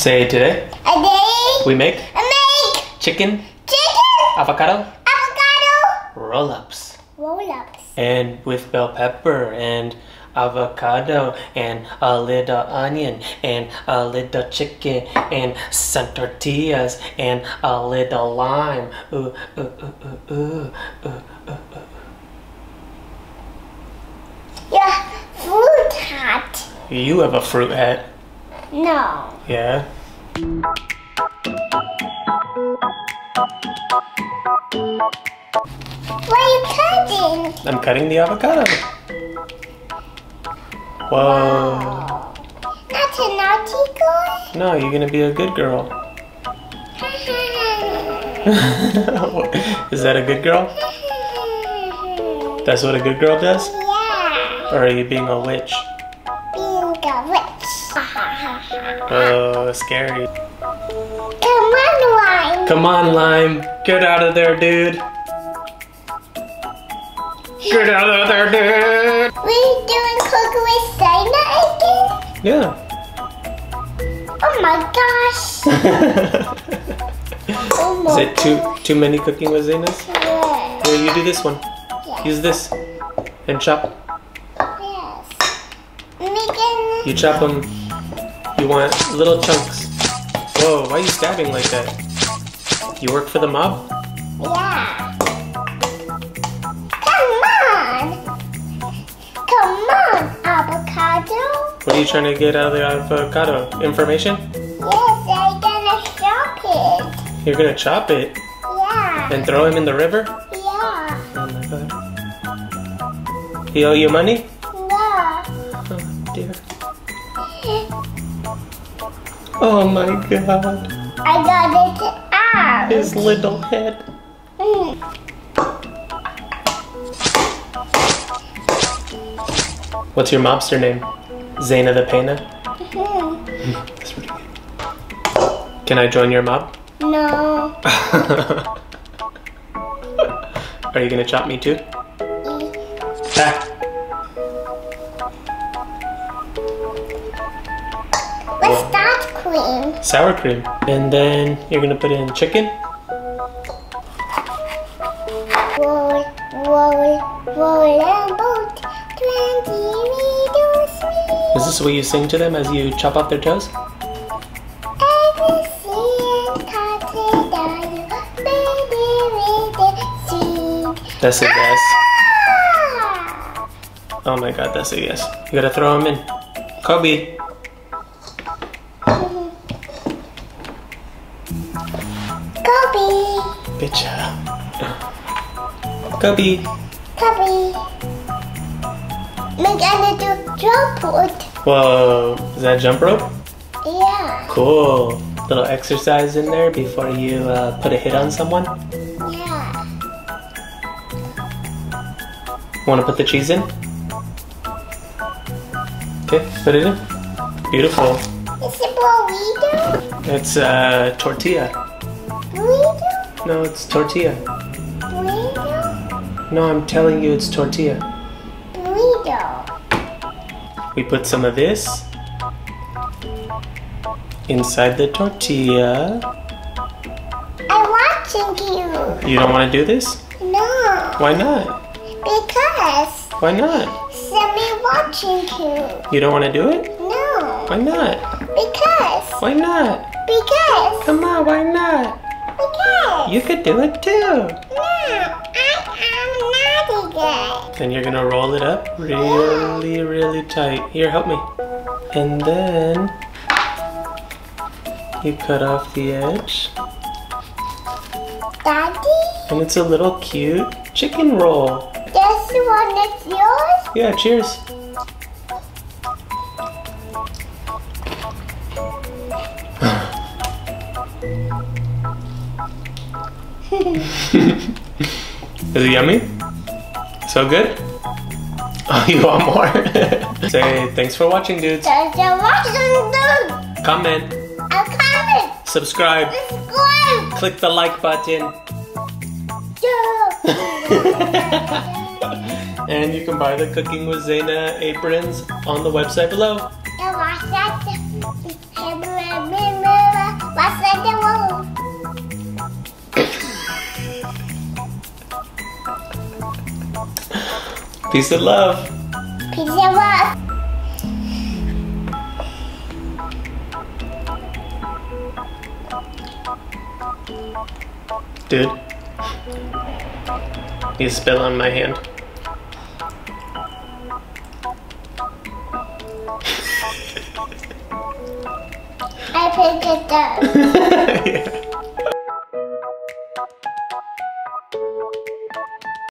Say today. A day. We make. Chicken. Avocado. Roll-ups. Roll-ups. And with bell pepper and avocado and a little onion and a little chicken and some tortillas and a little lime. Ooh, ooh, ooh, ooh, ooh, ooh, ooh, ooh. Yeah, fruit hat. You have a fruit hat. No. Yeah. What are you cutting? I'm cutting the avocado. Whoa. That's a naughty girl? No, you're gonna be a good girl. Is that a good girl? That's what a good girl does? Yeah. Or are you being a witch? Being a witch. Oh, scary. Come on, Lime. Come on, Lime. Get out of there, dude. Get out of there, dude. We're doing Cookin with Zaina again? Yeah. Oh my gosh. Oh my Is it too many cooking with Zainas? Yeah. Here, you do this one. Yes. Use this and chop. Yes. Making... You chop them. You want little chunks. Whoa, why are you stabbing like that? You work for the mob? Yeah. Come on, avocado. What are you trying to get out of the avocado? Information? Yes, I'm gonna chop it. You're gonna chop it Yeah. and throw him in the river? Yeah. Oh my god. He owe you money? No. Oh dear. Oh my god. I got it out. His little head. What's your mobster name? Zaina the Pena? That's pretty good. Can I join your mob? No. Are you gonna chop me too? Ah. What's that cream? Sour cream. And then you're gonna put in chicken. Roll, roll, roll a boat. 20 meters speed. Is this what you sing to them as you chop off their toes? That's a yes. Oh my god, that's a yes. You gotta throw them in. Kobe. Kobe. Good job. Kobe. Kobe. We're gonna do jump rope. Whoa, is that jump rope? Yeah. Cool. Little exercise in there before you put a hit on someone. Yeah. Want to put the cheese in? Okay, put it in. Beautiful. Is it burrito? It's tortilla. Burrito? No, it's tortilla. Burrito? No, I'm telling you it's tortilla. Burrito. We put some of this inside the tortilla. I'm watching you. You don't want to do this? No. Why not? Because Why not? somebody watching you. You don't want to do it? No. Why not? Because. Why not? Because. Come on, why not? Because. You could do it too. No, I am naughty girl. Then you're gonna roll it up really, really tight. Here, help me. And then you cut off the edge. Daddy? And it's a little cute chicken roll. This one is yours? Yeah, cheers. Is it yummy? So good? Oh, you want more? Say thanks for watching, dudes. Thanks for watching, dude. Comment. A comment. Subscribe. Subscribe. Click the like button. And you can buy the Cooking with Zaina aprons on the website below. And watch that. Peace and love. Peace and love. Dude, you spill on my hand. I picked it up. Yeah.